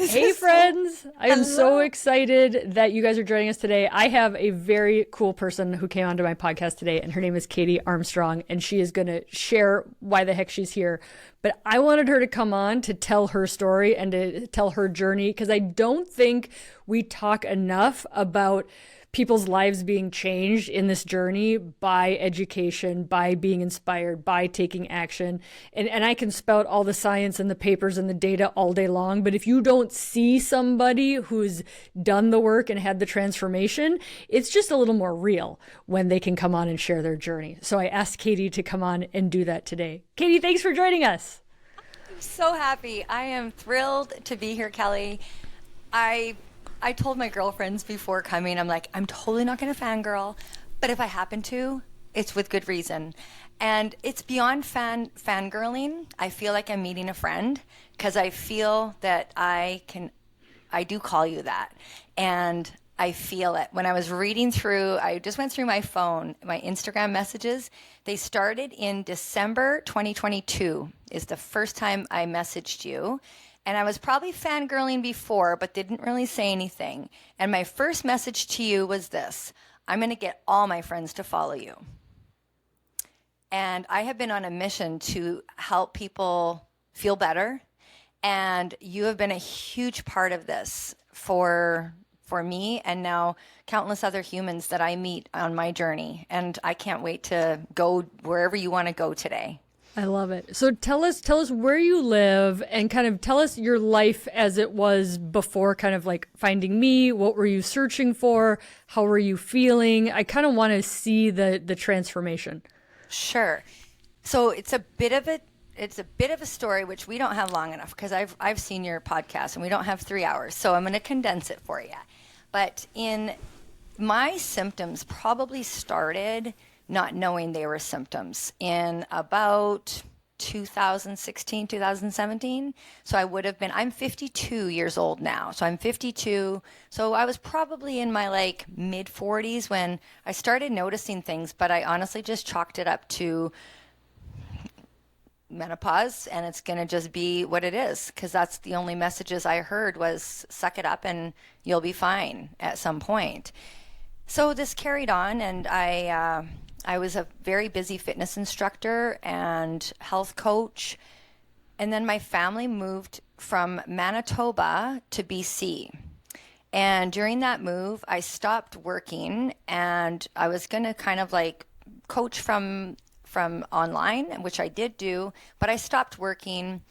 Hey friends, I am so Hello. excited that you guys are joining us today. I have a very cool person who came onto my podcast today, and her name is Katey Armstrong, and she is going to share why the heck she's here. But I wanted her to come on to tell her story and to tell her journey, because I don't think we talk enough about people's lives being changed in this journey by education, by being inspired, by taking action. And I can spout all the science and the papers and the data all day long. But if you don't see somebody who's done the work and had the transformation, it's just a little more real when they can come on and share their journey. So I asked Katey to come on and do that today. Katey, thanks for joining us. I'm so happy. I am thrilled to be here, Kelly. I I told my girlfriends before coming, I'm like, I'm totally not going to fangirl, but if I happen to, it's with good reason. And it's beyond fangirling. I feel like I'm meeting a friend because I feel that I do call you that. And I feel it. When I was reading through, I just went through my phone, my Instagram messages. They started in December 2022 is the first time I messaged you. And I was probably fangirling before, but didn't really say anything. And my first message to you was this: I'm going to get all my friends to follow you. And I have been on a mission to help people feel better. And you have been a huge part of this for me and now countless other humans that I meet on my journey. And I can't wait to go wherever you want to go today. I love it. So tell us where you live and kind of tell us your life as it was before, kind of like finding me. What were you searching for? How were you feeling? I kind of want to see the transformation. Sure. So it's a bit of a story, which we don't have long enough because I've seen your podcast and we don't have 3 hours. So I'm going to condense it for you. But in my symptoms probably started not knowing they were symptoms in about 2016, 2017. So I'm 52 years old now. So I'm 52. So I was probably in my like mid 40s when I started noticing things, but I honestly just chalked it up to menopause, and it's going to just be what it is, because that's the only messages I heard was suck it up and you'll be fine at some point. So this carried on, and I was a very busy fitness instructor and health coach. And then my family moved from Manitoba to BC. And during that move, I stopped working, and I was going to kind of like coach from online, which I did do, but I stopped working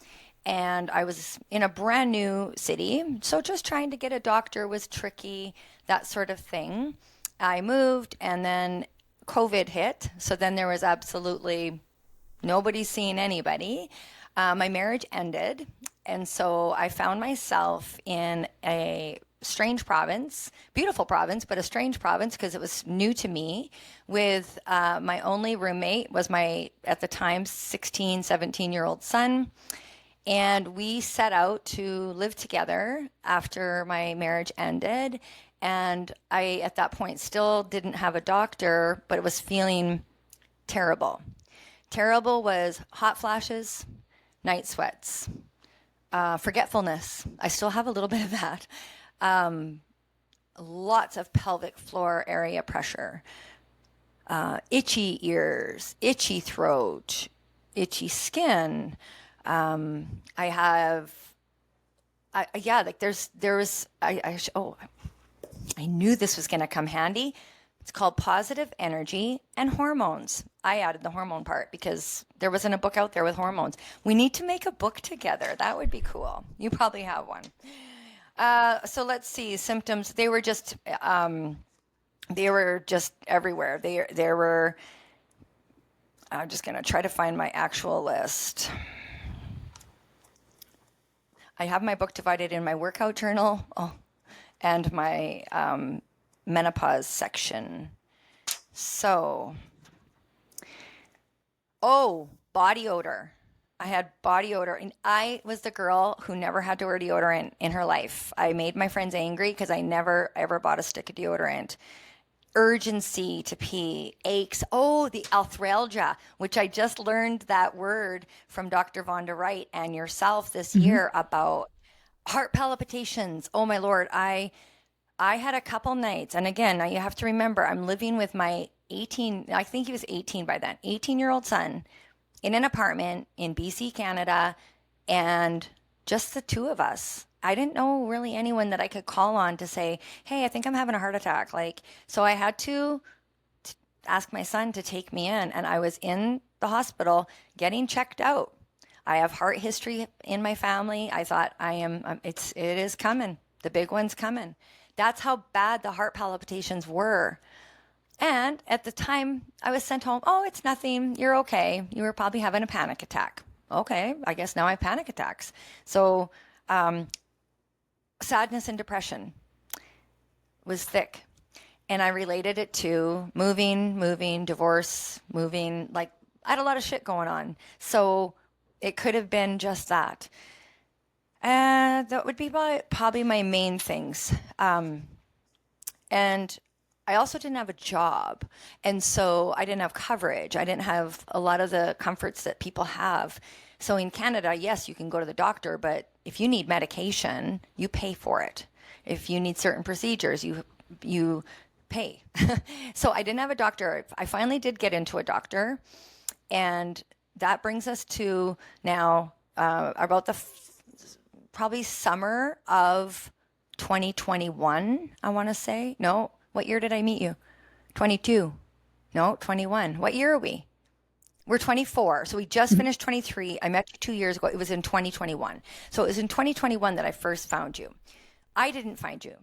and I was in a brand new city. So just trying to get a doctor was tricky, that sort of thing. I moved, and then COVID hit. So then there was absolutely nobody seeing anybody. My marriage ended. And so I found myself in a strange province, beautiful province, but a strange province because it was new to me, with my only roommate was my, at the time, 16, 17-year-old son. And we set out to live together after my marriage ended. And I, at that point, still didn't have a doctor, but it was feeling terrible. Terrible was hot flashes, night sweats, forgetfulness. I still have a little bit of that. Lots of pelvic floor area pressure, itchy ears, itchy throat, itchy skin. I knew this was going to come handy. It's called Positive Energy and Hormones. I added the hormone part because there wasn't a book out there with hormones. We need to make a book together. That would be cool. You probably have one. So let's see, symptoms. They were just everywhere. They were, I'm just going to try to find my actual list. I have my book divided in my workout journal and my menopause section. So, body odor. I had body odor, and I was the girl who never had to wear deodorant in her life. I made my friends angry because I never ever bought a stick of deodorant. Urgency to pee, aches. Oh, the arthralgia, which I just learned that word from Dr. Vonda Wright and yourself this year about Heart palpitations. Oh my Lord. I had a couple nights. And again, now you have to remember, I'm living with my 18, I think he was 18 by then, 18-year-old son in an apartment in BC, Canada, and just the two of us. I didn't know really anyone that I could call on to say, hey, I think I'm having a heart attack. Like, so I had to ask my son to take me in, and I was in the hospital getting checked out. I have heart history in my family. I thought it is coming. The big one's coming. That's how bad the heart palpitations were. And at the time I was sent home, oh, it's nothing. You're okay. You were probably having a panic attack. Okay, I guess now I have panic attacks. So sadness and depression was thick. And I related it to moving, divorce, moving. Like, I had a lot of shit going on. So it could have been just that. That would be probably my main things. And I also didn't have a job. And so I didn't have coverage. I didn't have a lot of the comforts that people have. So in Canada, yes, you can go to the doctor, but if you need medication, you pay for it. If you need certain procedures, you pay. So I didn't have a doctor. I finally did get into a doctor. And that brings us to now about the probably summer of 2021, I want to say. No, what year did I meet you? 22. No, 21. What year are we? We're 24. So we just finished 23. I met you 2 years ago. It was in 2021. So it was in 2021 that I first found you. I didn't find you.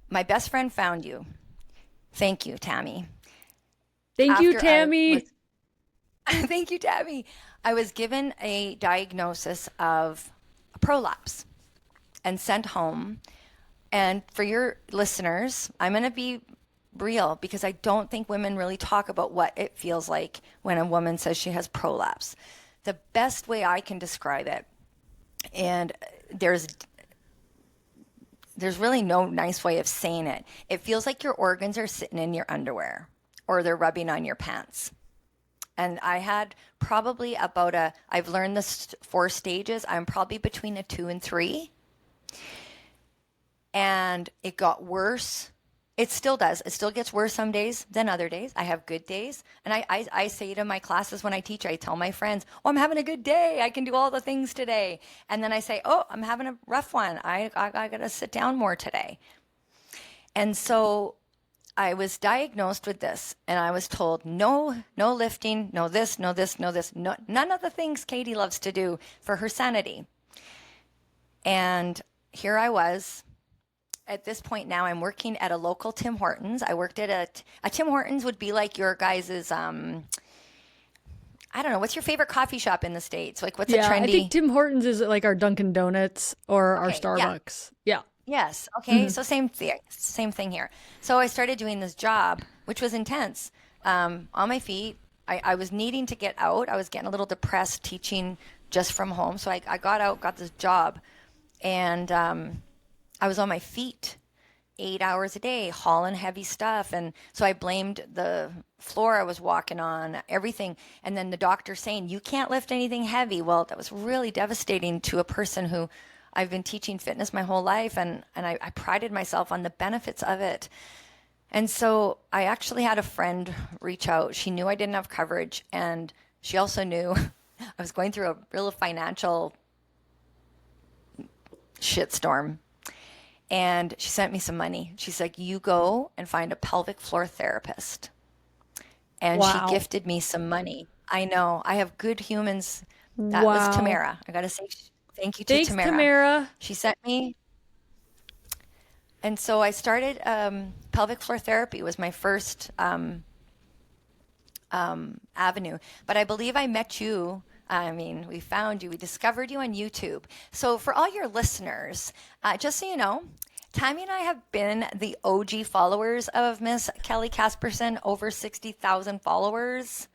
My best friend found you. Thank you, Tammy. Thank you, Tammy. Thank you, Tammy. I was given a diagnosis of a prolapse and sent home. And for your listeners, I'm going to be real because I don't think women really talk about what it feels like when a woman says she has prolapse. The best way I can describe it, and there's really no nice way of saying it. It feels like your organs are sitting in your underwear or they're rubbing on your pants. And I had probably I've learned this 4 stages. I'm probably between a 2 and 3. And it got worse. It still does. It still gets worse some days than other days. I have good days. And I say to my classes when I teach, I tell my friends, oh, I'm having a good day. I can do all the things today. And then I say, oh, I'm having a rough one. I got to sit down more today. And so I was diagnosed with this, and I was told, no lifting, no this, no this, no this, no, none of the things Katey loves to do for her sanity. And here I was. At this point now, I'm working at a local Tim Hortons. I worked at a Tim Hortons would be like your guys's, I don't know, what's your favorite coffee shop in the States? Like, what's a trendy? I think Tim Hortons is like our Dunkin' Donuts or our Starbucks. Yeah. Yes. Okay. So same thing here. So I started doing this job, which was intense. On my feet, I was needing to get out. I was getting a little depressed teaching just from home. So I got out, got this job, and I was on my feet 8 hours a day, hauling heavy stuff. And so I blamed the floor I was walking on, everything. And then the doctor saying, you can't lift anything heavy. Well, that was really devastating to a person who I've been teaching fitness my whole life. And I prided myself on the benefits of it. And so I actually had a friend reach out. She knew I didn't have coverage. And she also knew I was going through a real financial shitstorm. And she sent me some money. She's like, you go and find a pelvic floor therapist. And she gifted me some money. I know. I have good humans. That was Tamara. I got to say thank you to Tamara. Thanks, Tamara. She sent me. And so I started pelvic floor therapy was my first avenue. But I believe I met you. I mean, we found you. We discovered you on YouTube. So for all your listeners, just so you know, Tammy and I have been the OG followers of Miss Kelly Casperson, over 60,000 followers.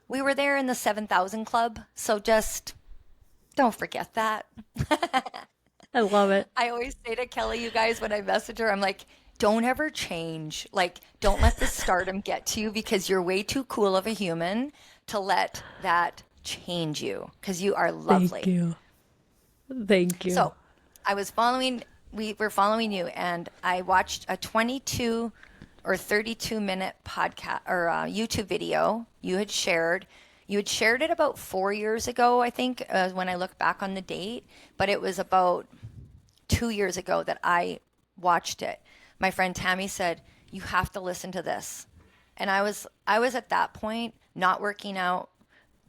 We were there in the 7,000 club. So just don't forget that. I love it. I always say to Kelly, you guys, when I message her, I'm like, don't ever change. Like, don't let the stardom get to you because you're way too cool of a human to let that change you because you are lovely. Thank you. So We were following you, and I watched a 22 or 32-minute podcast or YouTube video you had shared. You had shared it about 4 years ago, I think, when I look back on the date, but it was about 2 years ago that I watched it. My friend Tammy said, you have to listen to this. And I was at that point not working out,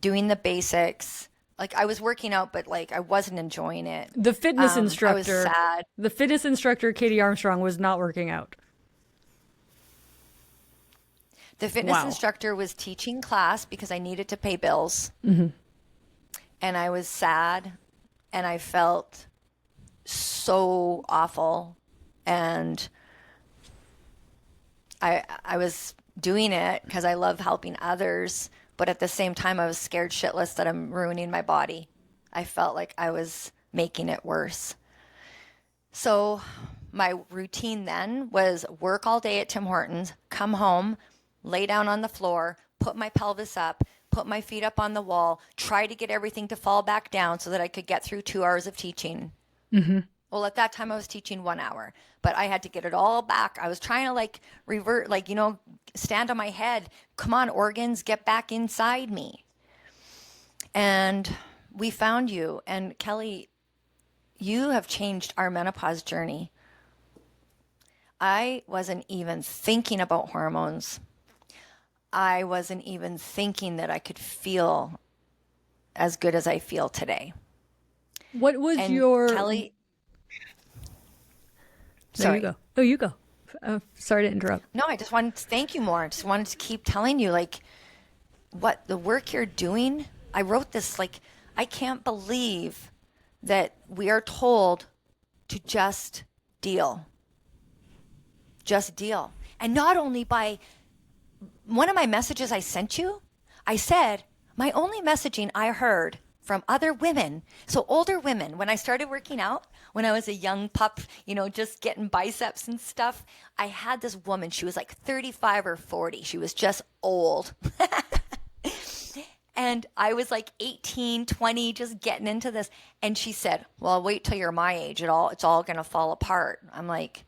doing the basics. Like I was working out, but like I wasn't enjoying it. The fitness instructor, I was sad. The fitness instructor, Katey Armstrong, was not working out. The fitness instructor was teaching class because I needed to pay bills. Mm-hmm. And I was sad and I felt so awful. And I was doing it because I love helping others. But at the same time, I was scared shitless that I'm ruining my body. I felt like I was making it worse. So my routine then was work all day at Tim Hortons, come home, lay down on the floor, put my pelvis up, put my feet up on the wall, try to get everything to fall back down so that I could get through 2 hours of teaching. Mm-hmm. Well, at that time I was teaching 1 hour, but I had to get it all back. I was trying to like revert, like, stand on my head. Come on, organs, get back inside me. And we found you. And Kelly, you have changed our menopause journey. I wasn't even thinking about hormones. I wasn't even thinking that I could feel as good as I feel today. What was Kelly? There you go. Oh, you go. Sorry to interrupt. No, I just wanted to thank you more. I just wanted to keep telling you, like, what the work you're doing. I wrote this, like, I can't believe that we are told to just deal. Just deal. And not only by one of my messages I sent you, I said, my only messaging I heard from other women, so older women, when I started working out, when I was a young pup, just getting biceps and stuff, I had this woman, she was like 35 or 40. She was just old. And I was like 18, 20, just getting into this. And she said, well, wait till you're my age. It's all going to fall apart. I'm like,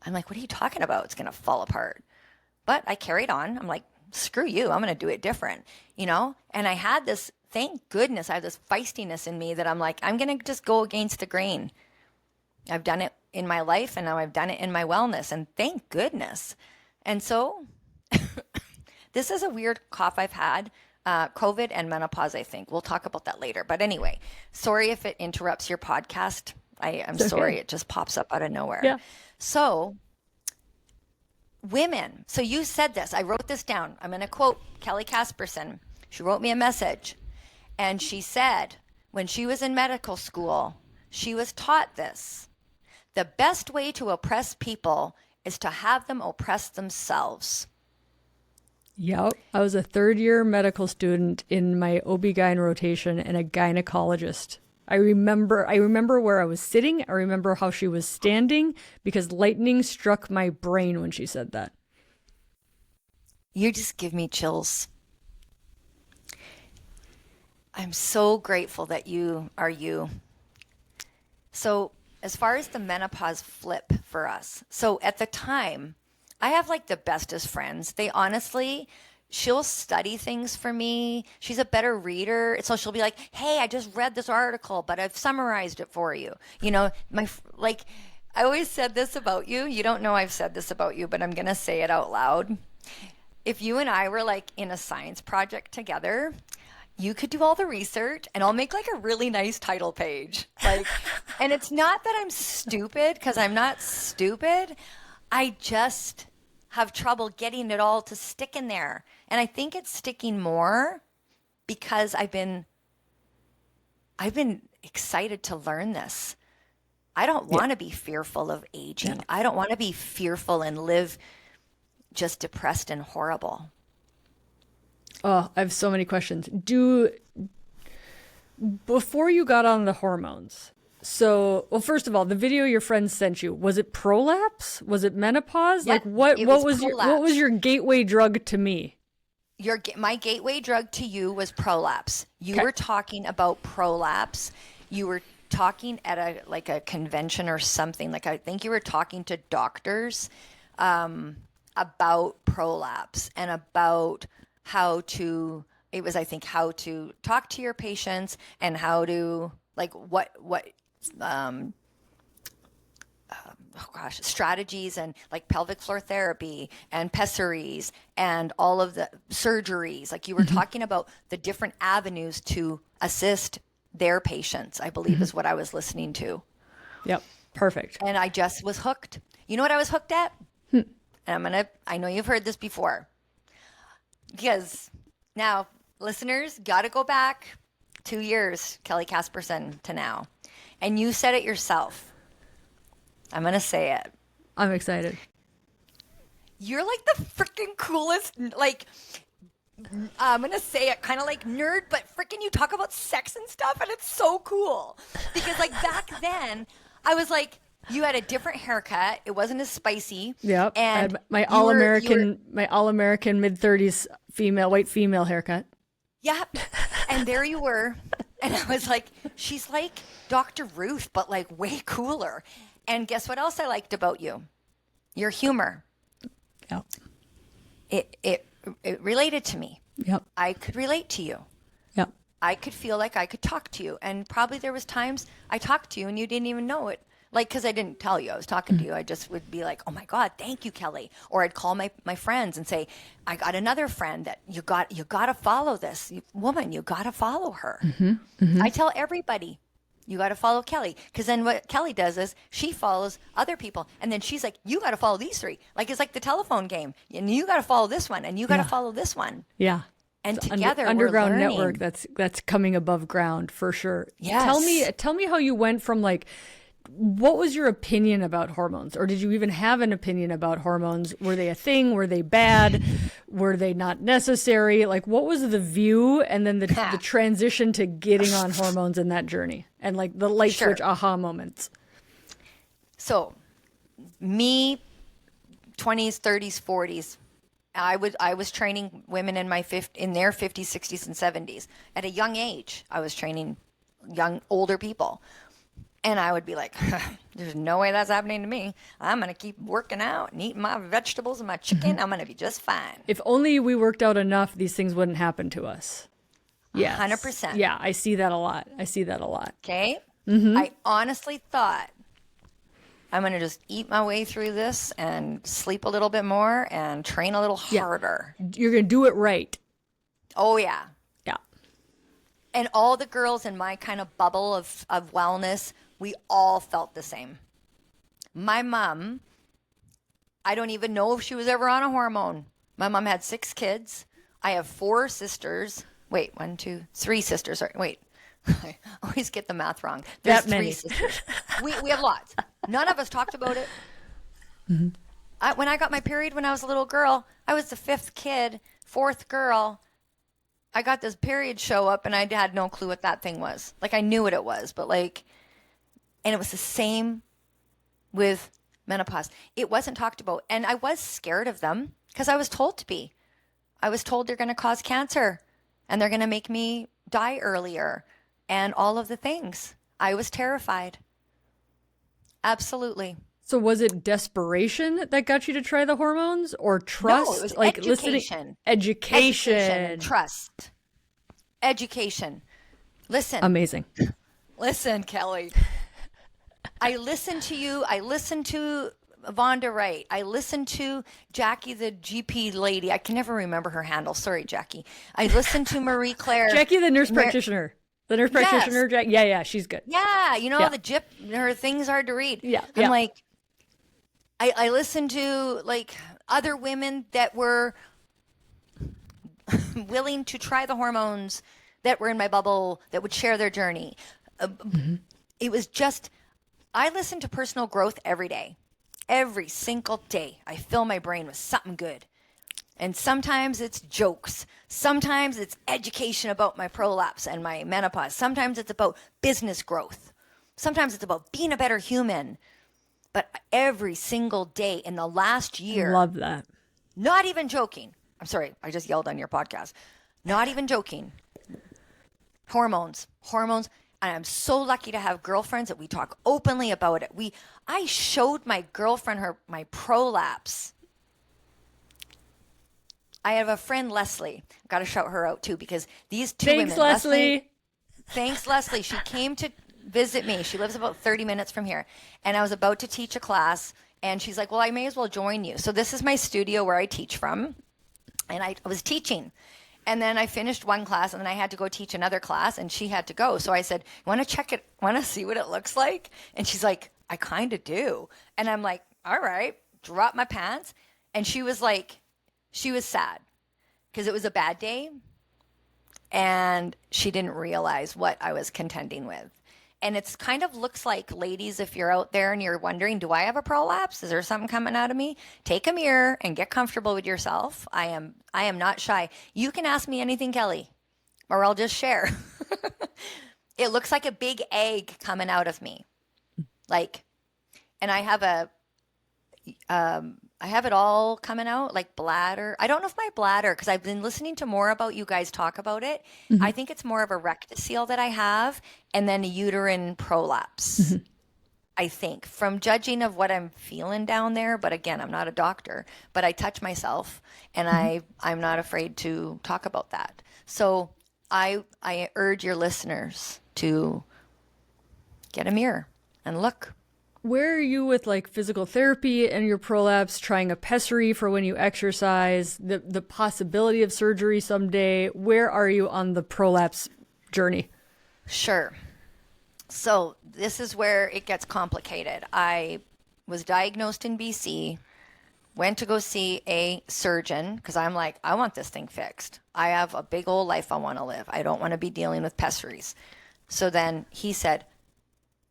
what are you talking about? It's going to fall apart. But I carried on. I'm like, screw you. I'm going to do it different, And I had this, thank goodness, I have this feistiness in me that I'm like, I'm going to just go against the grain. I've done it in my life and now I've done it in my wellness, and thank goodness. And so this is a weird cough I've had, COVID and menopause, I think. We'll talk about that later. But anyway, sorry if it interrupts your podcast. I'm sorry. It just pops up out of nowhere. Yeah. So women, so you said this, I wrote this down. I'm going to quote Kelly Casperson. She wrote me a message. And she said, when she was in medical school, she was taught this. The best way to oppress people is to have them oppress themselves. Yep. I was a third-year medical student in my OB-GYN rotation and a gynecologist. I remember where I was sitting. I remember how she was standing because lightning struck my brain when she said that. You just give me chills. I'm so grateful that you are you. So as far as the menopause flip for us, so at the time, I have like the bestest friends. They honestly, she'll study things for me. She's a better reader. So she'll be like, hey, I just read this article, but I've summarized it for you. I always said this about you. You don't know I've said this about you, but I'm going to say it out loud. If you and I were like in a science project together, you could do all the research and I'll make like a really nice title page. And it's not that I'm stupid, because I'm not stupid. I just have trouble getting it all to stick in there. And I think it's sticking more because I've been excited to learn this. I don't want to be fearful of aging. Yeah. I don't want to be fearful and live just depressed and horrible. Oh, I have so many questions. Before you got on the hormones, first of all, the video your friend sent you, was it prolapse? Was it menopause? Yep, what was your gateway drug to me? My gateway drug to you was prolapse. You were talking about prolapse. You were talking at a convention or something. Like I think you were talking to doctors about prolapse and about how to talk to your patients and how to strategies and like pelvic floor therapy and pessaries and all of the surgeries. Like you were talking about the different avenues to assist their patients, I believe is what I was listening to. Yep. Perfect. And I just was hooked. You know what I was hooked at? And I know you've heard this before. Because now, listeners, got to go back 2 years, Kelly Casperson, to now. And you said it yourself. I'm going to say it. I'm excited. You're like the freaking coolest, like, I'm going to say it kind of like nerd, but freaking you talk about sex and stuff, and it's so cool. Because, like, back then, I was like, you had a different haircut. It wasn't as spicy. Yep. And my all-American mid-30s white female haircut. Yep. And there you were. And I was like, she's like Dr. Ruth, but like way cooler. And guess what else I liked about you? Your humor. Yep. It related to me. Yep. I could relate to you. Yep. I could feel like I could talk to you. And probably there was times I talked to you and you didn't even know it. Like, because I didn't tell you I was talking to you. I just would be like, oh my God, thank you, Kelly. Or I'd call my friends and say, I got another friend that you got to follow this woman. You got to follow her. I tell everybody, you got to follow Kelly. Because then what Kelly does is she follows other people. And then she's like, you got to follow these three. Like, it's like the telephone game. And you got to follow this one. And you got to follow this one. Yeah. And together underground we're learning. network that's coming above ground for sure. Yes. Tell me how you went from like, what was your opinion about hormones? Or did you even have an opinion about hormones? Were they a thing? Were they bad? Were they not necessary? Like, what was the view and then the transition to getting on hormones in that journey and like the light switch aha moments? So me, 20s, 30s, 40s, I was training women in in their 50s, 60s, and 70s. At a young age, I was training older people. And I would be like, there's no way that's happening to me. I'm going to keep working out and eating my vegetables and my chicken. I'm going to be just fine. If only we worked out enough, these things wouldn't happen to us. Yeah. 100%. Yeah, I see that a lot. Okay? I honestly thought I'm going to just eat my way through this and sleep a little bit more and train a little harder. You're going to do it right. Oh, yeah. Yeah. And all the girls in my kind of bubble of wellness, we all felt the same. My mom, I don't even know if she was ever on a hormone. My mom had 6 kids. I have 4 sisters. Wait, 1, 2, 3 sisters. Sorry, wait. I always get the math wrong. There's that many. 3 sisters. We have lots. None of us talked about it. When I got my period when I was a little girl, I was the 5th kid, 4th girl. I got this period show up and I had no clue what that thing was. Like I knew what it was, but like, and it was the same with menopause. It wasn't talked about. And I was scared of them because I was told to be. I was told they're going to cause cancer and they're going to make me die earlier and all of the things. I was terrified. Absolutely. So was it desperation that got you to try the hormones or trust? No, it was like education. Education. Trust. Education. Listen. Amazing. Listen, Kelly. I listened to you. I listened to Vonda Wright. I listened to Jackie, the GP lady. I can never remember her handle. Sorry, Jackie. I listened to Marie Claire. Jackie, the nurse practitioner. The nurse practitioner. Yes. Yeah, she's good. Yeah, you know, the GIP, her thing's hard to read. Yeah. I'm like, I listened to like other women that were willing to try the hormones that were in my bubble that would share their journey. It was just, I listened to personal growth every day. Every single day. I fill my brain with something good. And sometimes it's jokes. Sometimes it's education about my prolapse and my menopause. Sometimes it's about business growth. Sometimes it's about being a better human. But every single day in the last year. Love that. Not even joking. I'm sorry, I just yelled on your podcast. Not even joking. Hormones. I'm so lucky to have girlfriends that we talk openly about it. I showed my girlfriend my prolapse. I have a friend, Leslie. I've got to shout her out too, because these two Thanks, women. Leslie. Thanks, Leslie. She came to visit me. She lives about 30 minutes from here. And I was about to teach a class, and she's like, well, I may as well join you. So this is my studio where I teach from. And I was teaching. And then I finished one class, and then I had to go teach another class, and she had to go. So I said, want to check it? Want to see what it looks like? And she's like, I kind of do. And I'm like, all right, drop my pants. And she was like, she was sad because it was a bad day, and she didn't realize what I was contending with. And it's kind of looks like, ladies, if you're out there and you're wondering, do I have a prolapse? Is there something coming out of me? Take a mirror and get comfortable with yourself. I am not shy. You can ask me anything, Kelly, or I'll just share. It looks like a big egg coming out of me. And I have it all coming out, like bladder. I don't know if my bladder, because I've been listening to more about you guys talk about it. Mm-hmm. I think it's more of a rectocele that I have, and then a uterine prolapse. Mm-hmm. I think, from judging of what I'm feeling down there. But again, I'm not a doctor, but I touch myself, and mm-hmm. I'm not afraid to talk about that. So I urge your listeners to get a mirror and look. Where are you with like physical therapy and your prolapse, trying a pessary for when you exercise, the possibility of surgery someday? Where are you on the prolapse journey? Sure. So this is where it gets complicated. I was diagnosed in BC, went to go see a surgeon because I'm like, I want this thing fixed. I have a big old life I want to live. I don't want to be dealing with pessaries. So then he said,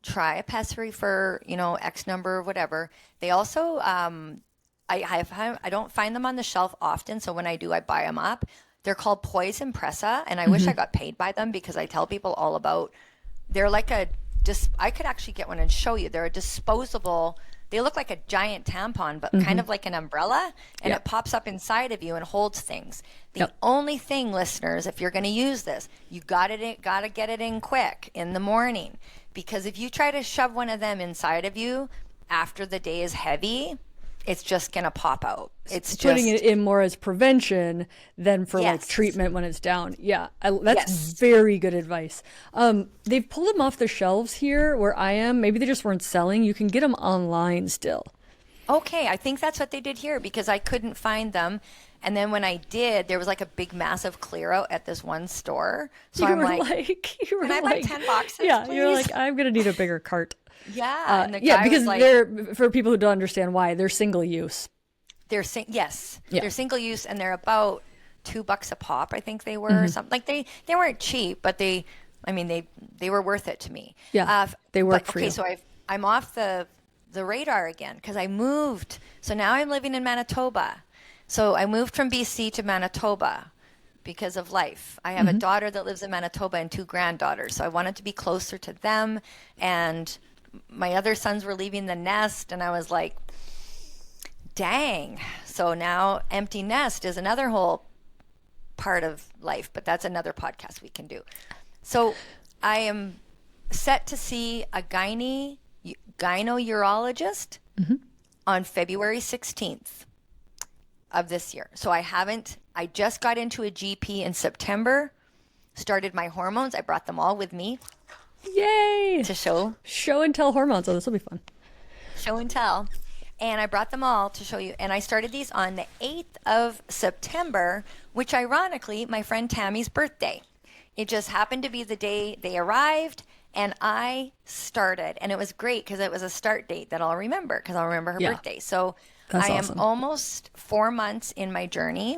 try a pessary for, X number or whatever. They also, I don't find them on the shelf often. So when I do, I buy them up. They're called Poise Impressa. And I wish I got paid by them, because I tell people all about, they're like I could actually get one and show you. They're a disposable, they look like a giant tampon, but kind of like an umbrella, and it pops up inside of you and holds things. The only thing, listeners, if you're going to use this, you got to get it in quick in the morning. Because if you try to shove one of them inside of you after the day is heavy, it's just going to pop out. It's putting it in more as prevention than for like treatment when it's down. Yeah, that's very good advice. They've pulled them off the shelves here where I am. Maybe they just weren't selling. You can get them online still. Okay, I think that's what they did here, because I couldn't find them. And then when I did, there was like a big, massive clear out at this one store. So I'm like, can I buy 10 boxes, yeah, please? You're like, I'm going to need a bigger cart. Yeah. And the guy because was like, they're, for people who don't understand why, they're single use. They're single use, and they're about $2 a pop, I think they were, or something. Like they weren't cheap, but they were worth it to me. Yeah, they work for you. Okay, so I'm off the radar again because I moved. So now I'm living in Manitoba. So I moved from BC to Manitoba because of life. I have a daughter that lives in Manitoba and 2 granddaughters. So I wanted to be closer to them. And my other sons were leaving the nest, and I was like, dang. So now empty nest is another whole part of life, but that's another podcast we can do. So I am set to see a gyno-urologist on February 16th of this year. So I just got into a GP in September, started my hormones. I brought them all with me. Yay! To show and tell hormones. Oh, this will be fun. Show and tell. And I brought them all to show you. And I started these on the 8th of September, which ironically, my friend Tammy's birthday. It just happened to be the day they arrived, and I started. And it was great because it was a start date that I'll remember, because I'll remember her birthday. So that's I awesome. am almost 4 months in my journey.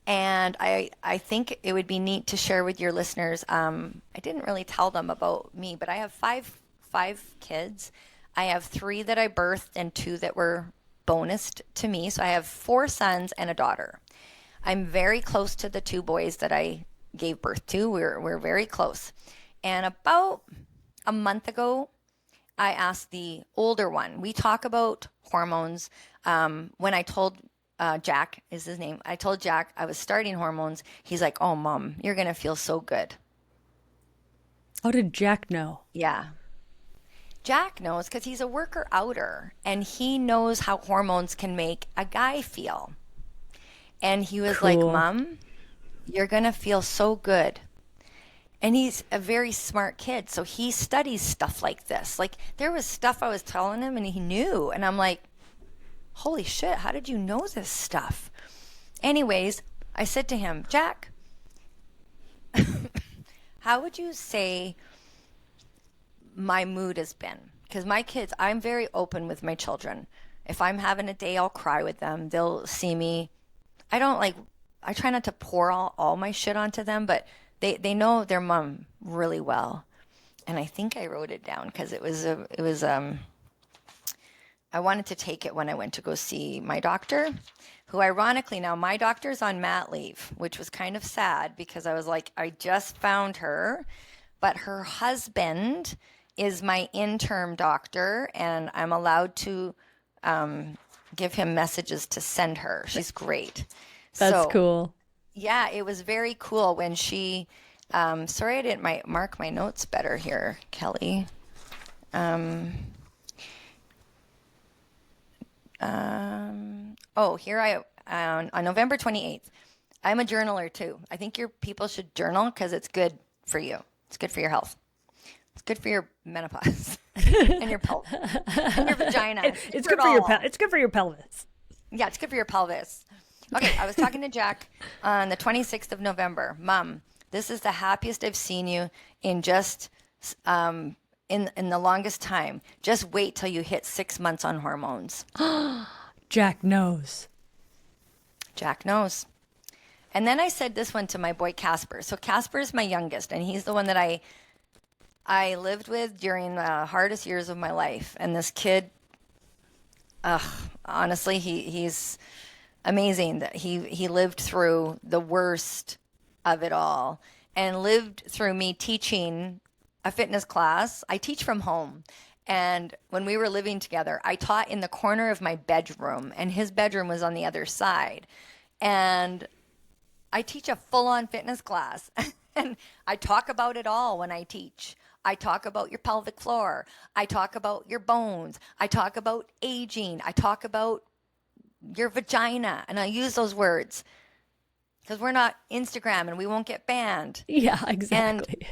And I think it would be neat to share with your listeners. I didn't really tell them about me, but I have five kids. I have 3 that I birthed and 2 that were bonused to me. So I have 4 sons and a daughter. I'm very close to the 2 boys that I gave birth to. We're very close. And about a month ago, I asked the older one. We talk about hormones. When I told Jack is his name. I told Jack I was starting hormones. He's like, oh, Mom, you're going to feel so good. How did Jack know? Yeah. Jack knows because he's a worker outer and he knows how hormones can make a guy feel. And he was like, Cool. Mom, you're going to feel so good. And he's a very smart kid. So he studies stuff like this. Like there was stuff I was telling him and he knew. And I'm like, holy shit, how did you know this stuff? Anyways, I said to him, Jack, how would you say my mood has been? Because my kids, I'm very open with my children. If I'm having a day, I'll cry with them. They'll see me. I try not to pour all my shit onto them, but they know their mom really well. And I think I wrote it down because I wanted to take it when I went to go see my doctor, who ironically now my doctor's on mat leave, which was kind of sad because I was like, I just found her, but her husband is my interim doctor and I'm allowed to give him messages to send her. She's great. That's cool. Yeah, it was very cool when she, sorry I didn't mark my notes better here, Kelly. Here on November 28th. I'm a journaler too. I think your people should journal because it's good for you. It's good for your health. It's good for your menopause and your pelvis and your vagina. It's good for your it's good for your pelvis. Yeah, it's good for your pelvis. Okay, I was talking to Jack on the 26th of November. Mom, this is the happiest I've seen you in just in the longest time. Just wait till you hit 6 months on hormones. Jack knows. Jack knows. And then I said this one to my boy Casper. So Casper is my youngest, and he's the one that I lived with during the hardest years of my life. And this kid, honestly, he's amazing that he lived through the worst of it all and lived through me teaching a fitness class. I teach from home. And when we were living together, I taught in the corner of my bedroom, and his bedroom was on the other side. And I teach a full-on fitness class, and I talk about it all when I teach. I talk about your pelvic floor. I talk about your bones. I talk about aging. I talk about your vagina. And I use those words because we're not Instagram and we won't get banned. Yeah, exactly.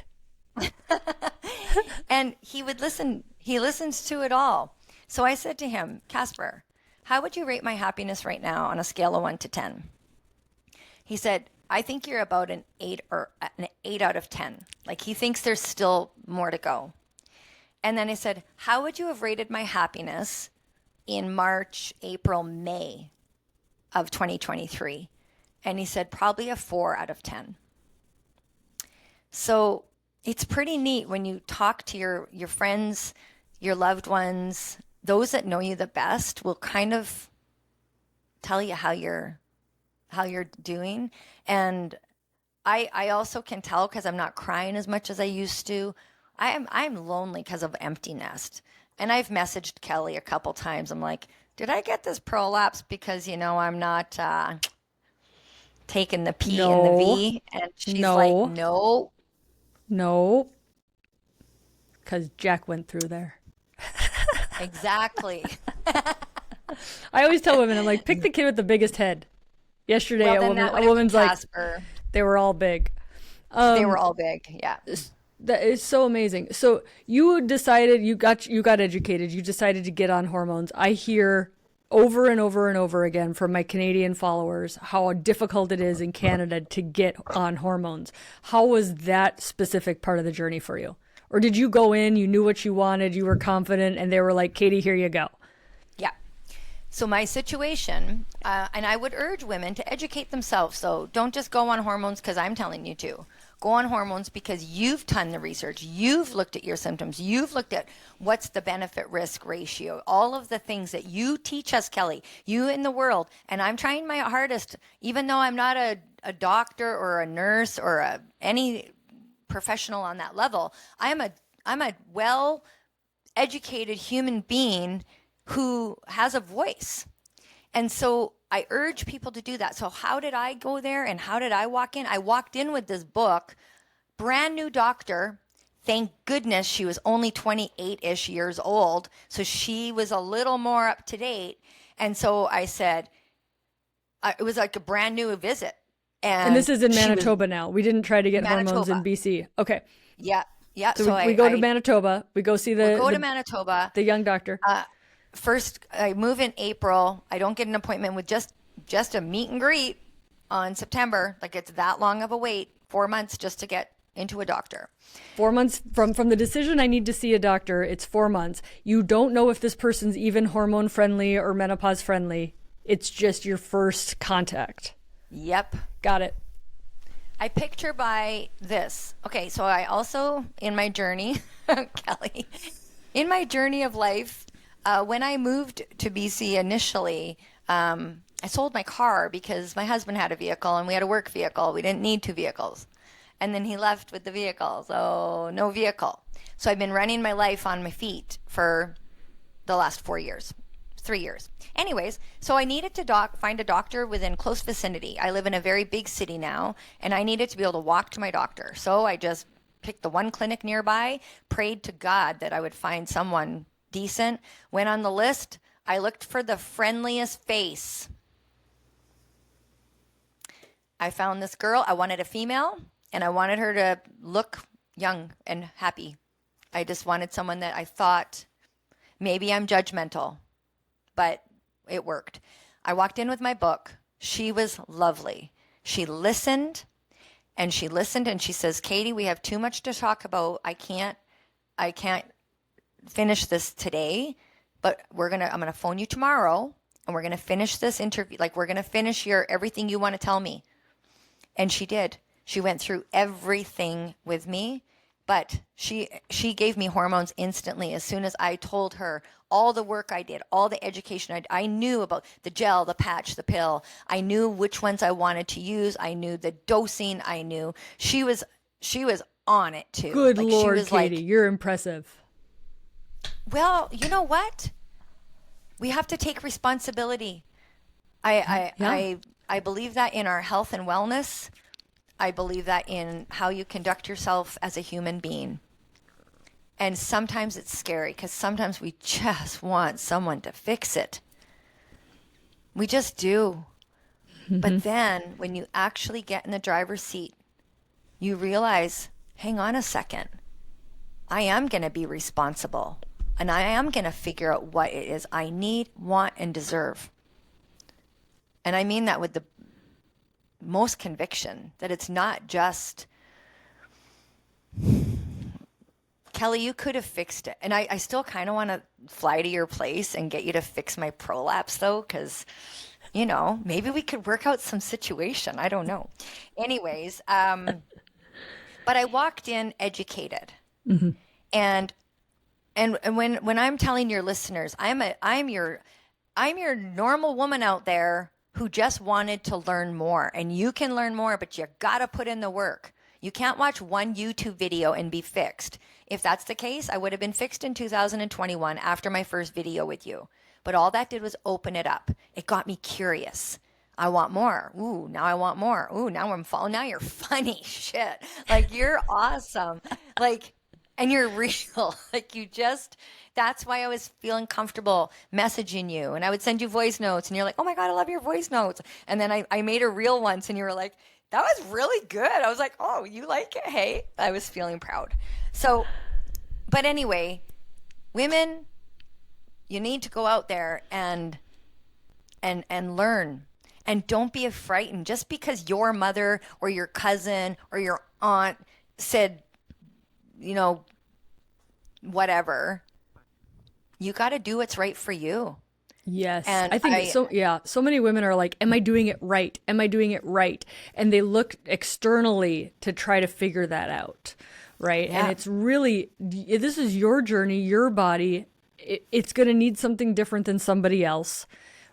And he would listen. He listens to it all. So I said to him, Casper, how would you rate my happiness right now on a scale of 1 to 10? He said, I think you're about an 8 or an 8 out of 10. Like he thinks there's still more to go. And then I said, how would you have rated my happiness in March, April, May of 2023? And he said, probably a 4 out of 10. So it's pretty neat when you talk to your friends, your loved ones, those that know you the best will kind of tell you how you're doing. And I also can tell because I'm not crying as much as I used to. I'm lonely because of empty nest. And I've messaged Kelly a couple times. I'm like, did I get this prolapse because, I'm not taking the P and the V? And she's like, no. No. Because Jack went through there. Exactly. I always tell women, I'm like, pick the kid with the biggest head. Yesterday, a woman's like, they were all big. They were all big, yeah. That is so amazing. So you decided, you got educated, you decided to get on hormones. I hear over and over and over again from my Canadian followers how difficult it is in Canada to get on hormones. How was that specific part of the journey for you? Or did you go in, you knew what you wanted, you were confident, and they were like, Katey, here you go? Yeah. So my situation, and I would urge women to educate themselves. So don't just go on hormones because I'm telling you to. Go on hormones because you've done the research. You've looked at your symptoms. You've looked at what's the benefit risk ratio, all of the things that you teach us, Kelly, you in the world. And I'm trying my hardest, even though I'm not a doctor or a nurse or any professional on that level. I'm a well-educated human being who has a voice. And so I urge people to do that. So how did I go there and how did I walk in? I walked in with this book, brand new doctor, Thank goodness she was only 28-ish years old. So she was a little more up to date. And so I said, it was like a brand new visit. And this is in Manitoba now. We didn't try to get hormones in BC. Okay. Yeah. Yeah. So we go to Manitoba. We go see to Manitoba. The young doctor. First, I move in April. I don't get an appointment with just a meet and greet on September. Like, it's that long of a wait, 4 months just to get into a doctor. 4 months from the decision I need to see a doctor, it's 4 months. You don't know if this person's even hormone friendly or menopause friendly. It's just your first contact. Yep. Got it. I picture by this. Okay, so I also, in my journey, Kelly, in my journey of life, when I moved to BC initially, I sold my car because my husband had a vehicle and we had a work vehicle. We didn't need 2 vehicles. And then he left with the vehicle, so no vehicle. So I've been running my life on my feet for the last 3 years. Anyways, so I needed to find a doctor within close vicinity. I live in a very big city now, and I needed to be able to walk to my doctor. So I just picked the one clinic nearby, prayed to God that I would find someone decent, went on the list. I looked for the friendliest face. I found this girl. I wanted a female. And I wanted her to look young and happy. I just wanted someone that I thought, maybe I'm judgmental, but it worked. I walked in with my book. She was lovely. She listened and she says, Katey, we have too much to talk about. I can't finish this today, but I'm going to phone you tomorrow and we're going to finish this interview. Like, we're going to finish everything you want to tell me. And she did. She went through everything with me, but she gave me hormones instantly. As soon as I told her all the work I did, all the education I knew about the gel, the patch, the pill. I knew which ones I wanted to use. I knew the dosing. I knew she was on it too. Good Lord, Katey, you're impressive. Well, you know what? We have to take responsibility. I believe that in our health and wellness. I believe that in how you conduct yourself as a human being. And sometimes it's scary because sometimes we just want someone to fix it. We just do. Mm-hmm. But then when you actually get in the driver's seat, you realize, hang on a second. I am going to be responsible. And I am going to figure out what it is I need, want, and deserve. And I mean that with the most conviction, that it's not just, Kelly, you could have fixed it. And I still kind of want to fly to your place and get you to fix my prolapse, though, because, maybe we could work out some situation. I don't know. Anyways, but I walked in educated. Mm-hmm. And when I'm telling your listeners, I'm your normal woman out there who just wanted to learn more. And you can learn more, but you got to put in the work. You can't watch one YouTube video and be fixed. If that's the case, I would have been fixed in 2021 after my first video with you. But all that did was open it up. It got me curious. I want more. Ooh, now I want more. Ooh, now now you're funny. Shit. Like, you're awesome. And you're real. That's why I was feeling comfortable messaging you. And I would send you voice notes and you're like, oh my God, I love your voice notes. And then I made a reel once and you were like, that was really good. I was like, oh, you like it? Hey, I was feeling proud. So, but anyway, women, you need to go out there and learn. And don't be frightened just because your mother or your cousin or your aunt said, whatever. You got to do what's right for you. Yes. And I think so many women are like, am I doing it right? Am I doing it right? And they look externally to try to figure that out. Right. Yeah. And it's really, this is your journey, your body. It's going to need something different than somebody else.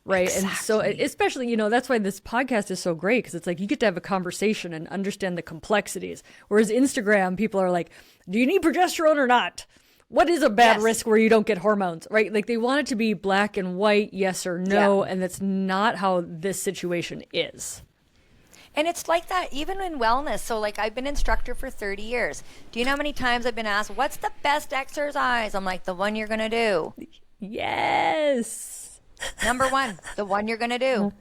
Right. Exactly. And so especially, that's why this podcast is so great, because it's like you get to have a conversation and understand the complexities. Whereas Instagram, people are like, do you need progesterone or not? What is a bad risk where you don't get hormones, right? Like, they want it to be black and white, yes or no. Yeah. And that's not how this situation is. And it's like that even in wellness. So like I've been instructor for 30 years. Do you know how many times I've been asked, what's the best exercise? I'm like, the one you're going to do. Yes. Number one, the one you're going to do.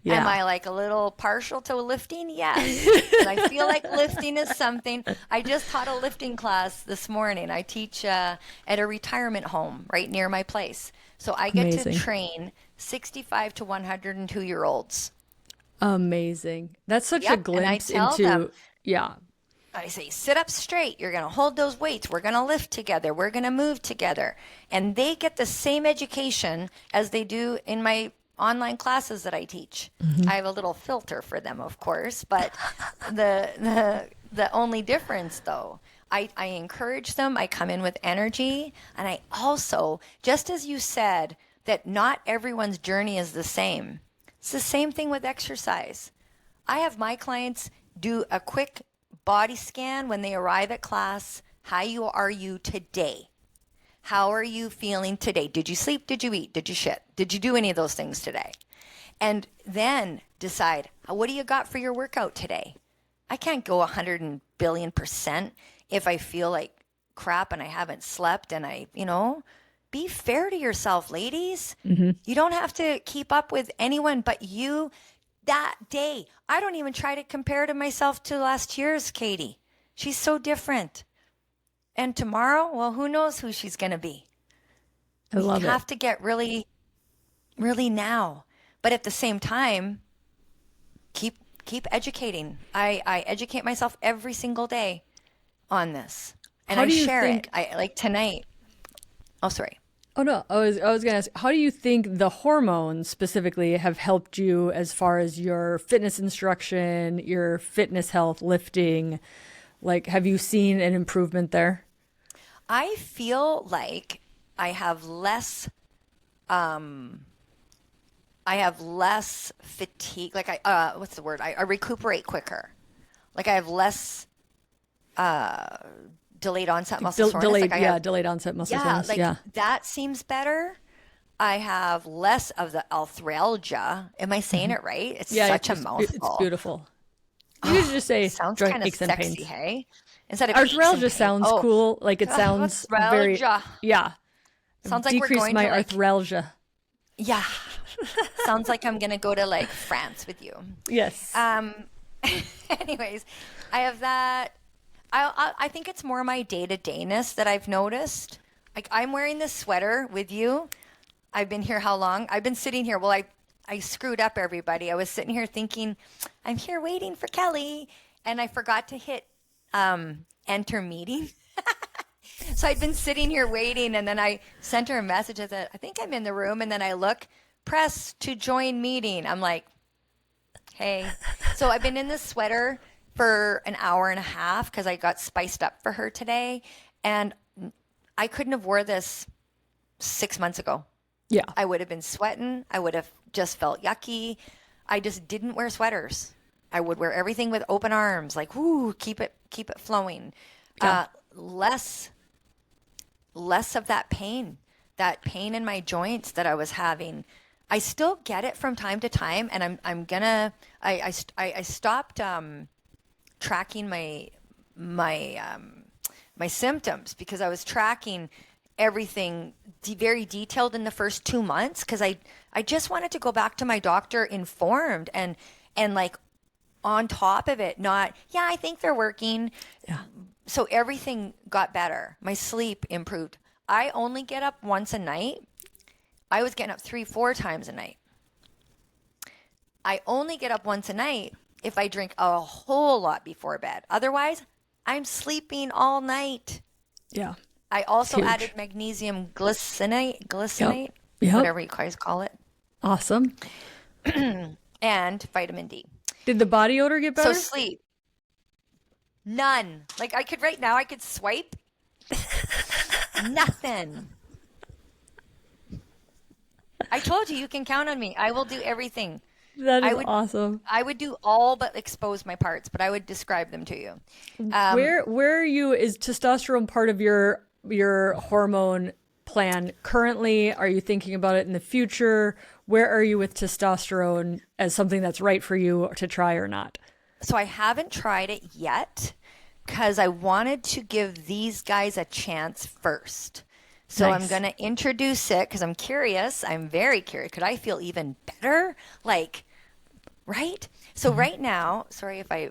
Yeah. Am I like a little partial to lifting? Yes. And I feel like lifting is something. I just taught a lifting class this morning. I teach at a retirement home right near my place. So I get Amazing. to train 65 to 102-year-olds. Amazing. That's such a Yep, and I glimpse tell into, them, yeah. I say, sit up straight. You're going to hold those weights. We're going to lift together. We're going to move together. And they get the same education as they do in my online classes that I teach. I have a little filter for them, of course, but the only difference though, I encourage them. I come in with energy, and I also, just as you said, that not everyone's journey is the same. It's the same thing with exercise. I have my clients do a quick body scan when they arrive at class. How are you today? How are you feeling today? Did you sleep? Did you eat? Did you shit? Did you do any of those things today? And then decide, what do you got for your workout today? I can't go 100 billion% if I feel like crap and I haven't slept and be fair to yourself, ladies. You don't have to keep up with anyone but you that day. I don't even try to compare to myself to last year's Katey. She's so different. And tomorrow, well, who knows who she's going to be. I love You it. have to get really, really now. But at the same time, keep educating. I educate myself every single day on this. And How I do you share think- it. I like tonight. Oh, sorry. Oh no, I was going to ask, how do you think the hormones specifically have helped you as far as your fitness instruction, your fitness health, lifting? Like, have you seen an improvement there? I feel like I have less fatigue. Like what's the word? I recuperate quicker. Like I have less delayed onset muscle soreness. Delayed, Like I have, delayed onset muscle yeah, soreness. like Yeah. that seems better. I have less of the arthralgia. Am I saying it right? It's such a mouthful. It's beautiful. You could just say Sounds joint kind of aches and sexy, pains. hey? Instead of aches and Arthralgia pains. sounds cool. Like it sounds very, arthralgia. yeah. Sounds like Decrease we're going my to like, arthralgia. yeah. Sounds like I'm gonna go to like France with you. Yes. Anyways, I have that. I think it's more my day-to-dayness that I've noticed. Like I'm wearing this sweater with you. I've been here how long? I've been sitting here. Well, I screwed up, everybody. I was sitting here thinking, I'm here waiting for Kelly, and I forgot to hit enter meeting. So I'd been sitting here waiting, and then I sent her a message. I said, I think I'm in the room, and then I look, press to join meeting. I'm like, hey. So I've been in this sweater for an hour and a half because I got spiced up for her today, and I couldn't have wore this 6 months ago. yeah. I would have been sweating. I would have just felt yucky. I just didn't wear sweaters. I would wear everything with open arms, like, whoo, keep it flowing. Yeah. Less of that pain in my joints that I was having. I still get it from time to time, and I stopped tracking my symptoms because I was tracking everything very detailed in the first 2 months because I just wanted to go back to my doctor informed and like on top of it, not, yeah, I think they're working. Yeah. So everything got better. My sleep improved. I only get up once a night. I was getting up 3-4 times a night. I only get up once a night if I drink a whole lot before bed. Otherwise, I'm sleeping all night. Yeah. I also Huge. added magnesium glycinate, Yep. whatever you guys call it, Awesome. and vitamin D. Did the body odor get better? So sleep. None. Like I could right now, I could swipe. Nothing. I told you can count on me. I will do everything. That is awesome. I would do all but expose my parts, but I would describe them to you. Where are you? Is testosterone part of your hormone plan currently? Are you thinking about it in the future? Where are you with testosterone as something that's right for you to try or not? So I haven't tried it yet because I wanted to give these guys a chance first. So Nice. I'm going to introduce it because I'm curious. I'm very curious. Could I feel even better? Like, right? So right now, sorry if I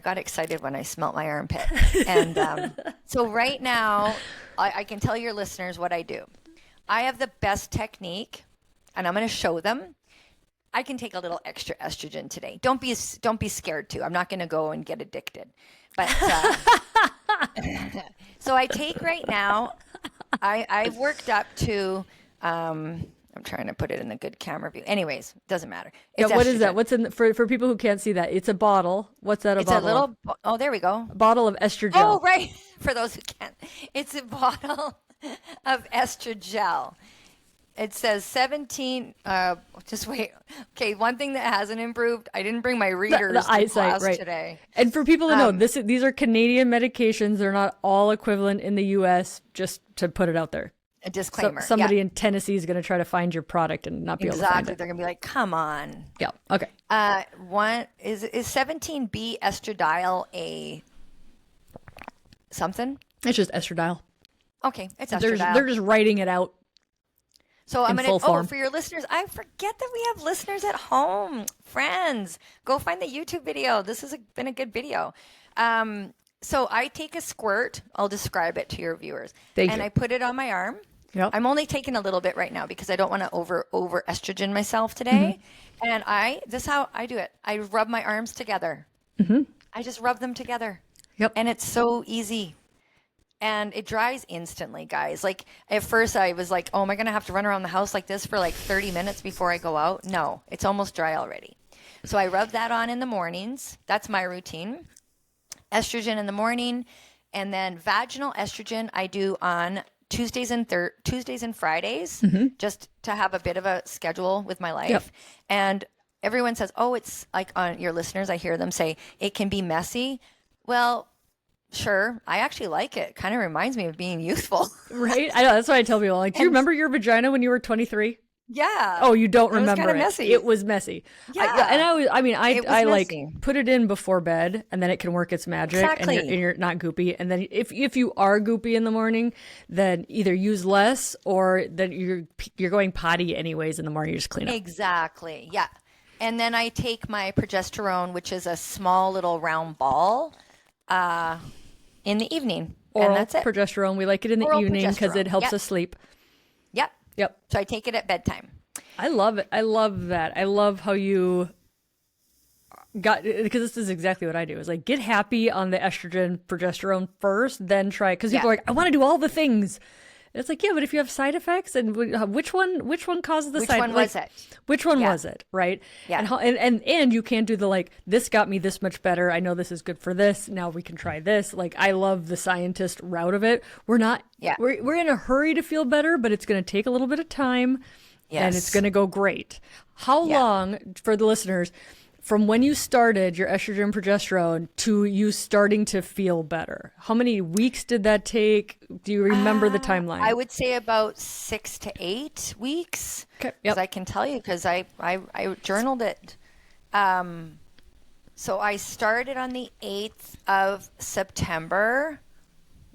got excited when I smelt my armpit. And so right now, I can tell your listeners what I do. I have the best technique, and I'm going to show them. I can take a little extra estrogen today. Don't be scared to. I'm not going to go and get addicted. But so I take right now. I've worked up to. I'm trying to put it in a good camera view. Anyways, doesn't matter. Yeah, It's what is estrogen. that? What's in for people who can't see that? It's a bottle. What's that? It's a little. Oh, there we go. A bottle of estrogen. Oh, right. For those who can't, it's a bottle of estrogel. It says 17. Just wait. Okay, one thing that hasn't improved. I didn't bring my readers the to eyesight, class right? today. And for people to know, these are Canadian medications. They're not all equivalent in the U.S. Just to put it out there. A disclaimer. Somebody Yeah, in Tennessee is going to try to find your product and not be able to find exactly. it. They're gonna be like, "Come on." Yeah. Okay. One is 17B estradiol a something? It's just estradiol. Okay, it's estradiol. They're just writing it out. So I'm in going to, full form. for your listeners, I forget that we have listeners at home. Friends, go find the YouTube video. This has been a good video. So I take a squirt. I'll describe it to your viewers. Thank and you. I put it on my arm. Yep. I'm only taking a little bit right now because I don't want to over estrogen myself today. And this is how I do it. I rub my arms together. I just rub them together. Yep. And it's so easy. And it dries instantly, guys. Like at first I was like, oh, am I going to have to run around the house like this for like 30 minutes before I go out? No, it's almost dry already. So I rub that on in the mornings. That's my routine. Estrogen in the morning. And then vaginal estrogen I do on Tuesdays and Fridays, just to have a bit of a schedule with my life. Yep. And everyone says, oh, it's like on your listeners, I hear them say it can be messy. Well, sure. I actually like it. Kind of reminds me of being youthful. Right? I know. That's why I tell people, like, do you remember your vagina when you were 23? Yeah. Oh, you don't It was remember kinda it. messy. It was messy. Yeah. I It was like messy. put it in before bed and then it can work its magic Exactly. and you're not goopy. And then if you are goopy in the morning, then either use less or then you're going potty anyways in the morning, you just clean up. Exactly. Yeah. And then I take my progesterone, which is a small little round ball, in the evening. Oral and that's it. progesterone. We like it in the Oral evening because it progesterone. helps Yep. us sleep. Yep. Yep. So I take it at bedtime. I love it. I love that. I love how you got, because this is exactly what I do, is like get happy on the estrogen progesterone first, then try, because people Yeah. are like, I want to do all the things. And it's like, yeah, but if you have side effects, and which one causes the Which side? one like, was it? Which one Yeah. was it? Right? Yeah. And you can't do the like, this got me this much better. I know this is good for this. Now we can try this. Like, I love the scientist route of it. We're not. Yeah. We're in a hurry to feel better, but it's going to take a little bit of time. And it's Yes. going to go great. How Yeah. long, for the listeners, from when you started your estrogen progesterone to you starting to feel better? How many weeks did that take? Do you remember the timeline? I would say about 6 to 8 weeks. Okay. Because Yep. I can tell you, because I journaled it. So I started on the 8th of September.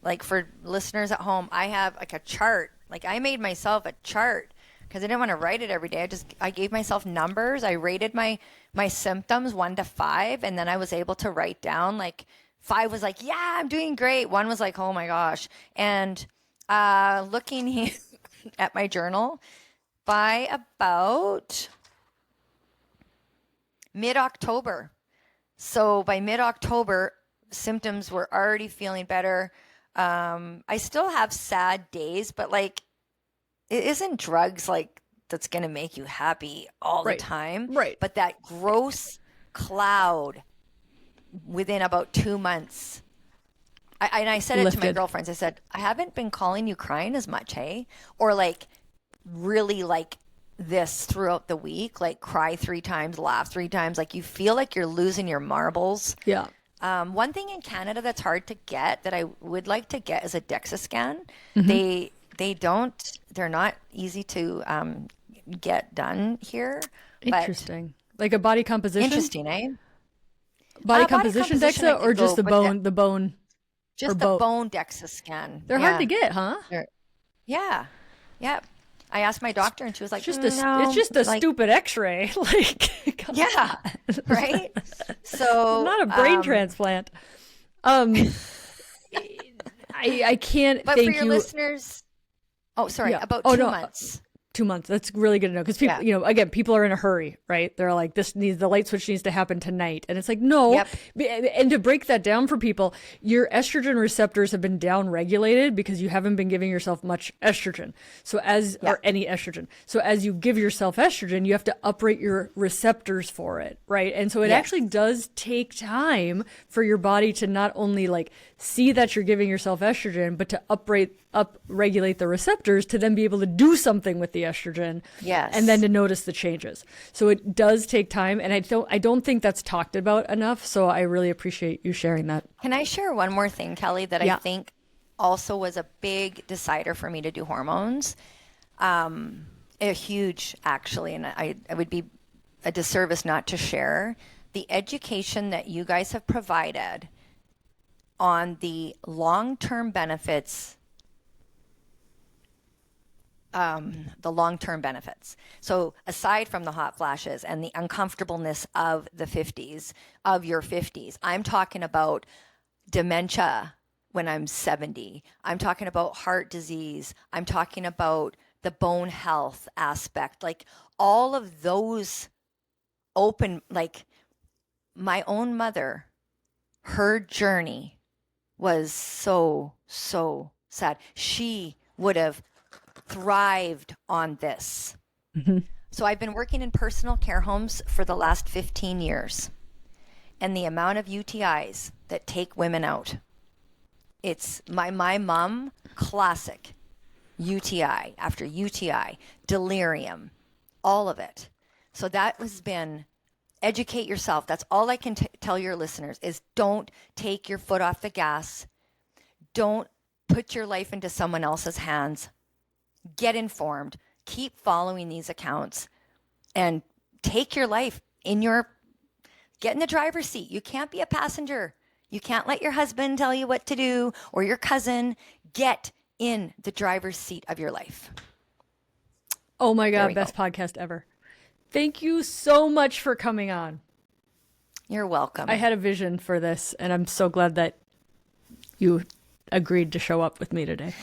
Like for listeners at home, I have like a chart. Like I made myself a chart because I didn't want to write it every day. I gave myself numbers. I rated my symptoms 1 to 5, and then I was able to write down like 5 was like, yeah, I'm doing great. 1 was like, oh my gosh. And looking at my journal, by about mid-October. So by mid-October, symptoms were already feeling better. I still have sad days, but like, it isn't drugs like that's going to make you happy all Right. the time. Right. But that gross cloud within about 2 months. I said it to my Lifted. girlfriends. I said, I haven't been calling you crying as much, hey? Or like really like this throughout the week, like cry 3 times, laugh 3 times. Like you feel like you're losing your marbles. Yeah. One thing in Canada that's hard to get that I would like to get is a DEXA scan. they're not easy to get done here. Interesting. Like a body composition? Interesting, eh? Body composition DEXA, or just the bone, just the bone DEXA scan. They're hard to get, huh? Yeah. I asked my doctor, and she was like, it's just a stupid X-ray. Like, yeah, right. So not a brain transplant. I can't. But thank for your listeners, about 2 months. 2 months. That's really good to know, because people, again, people are in a hurry, right? They're like, the light switch needs to happen tonight. And it's like, no. Yep. And to break that down for people, your estrogen receptors have been down regulated because you haven't been giving yourself much estrogen. Or any estrogen. So as you give yourself estrogen, you have to uprate your receptors for it, right? And so it actually does take time for your body to not only like see that you're giving yourself estrogen, but to upregulate the receptors to then be able to do something with the estrogen. Yes. And then to notice the changes. So it does take time, and I don't think that's talked about enough. So I really appreciate you sharing that. Can I share one more thing, Kelly, that I think also was a big decider for me to do hormones? A huge, actually, and I would be a disservice not to share the education that you guys have provided on the long-term benefits. So aside from the hot flashes and the uncomfortableness of your 50s, I'm talking about dementia when I'm 70. I'm talking about heart disease. I'm talking about the bone health aspect, like all of those like my own mother, her journey was so sad. She would have thrived on this. Mm-hmm. So I've been working in personal care homes for the last 15 years. And the amount of UTIs that take women out. It's my mom, classic UTI after UTI, delirium, all of it. So that has been educate yourself. That's all I can tell your listeners is don't take your foot off the gas. Don't put your life into someone else's hands. Get informed. Keep following these accounts and take your life get in the driver's seat. You can't be a passenger. You can't let your husband tell you what to do or your cousin. Get in the driver's seat of your life. Oh my God, best podcast ever. Thank you so much for coming on. You're welcome. I had a vision for this, and I'm so glad that you agreed to show up with me today.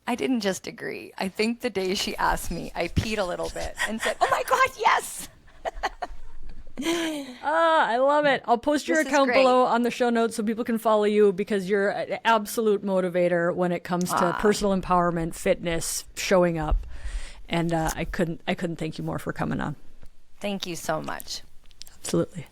I didn't just agree. I think the day she asked me, I peed a little bit and said, oh my God, yes. I love it. I'll post your account below on the show notes so people can follow you, because you're an absolute motivator when it comes to personal empowerment, fitness, showing up. And I couldn't thank you more for coming on. Thank you so much. Absolutely.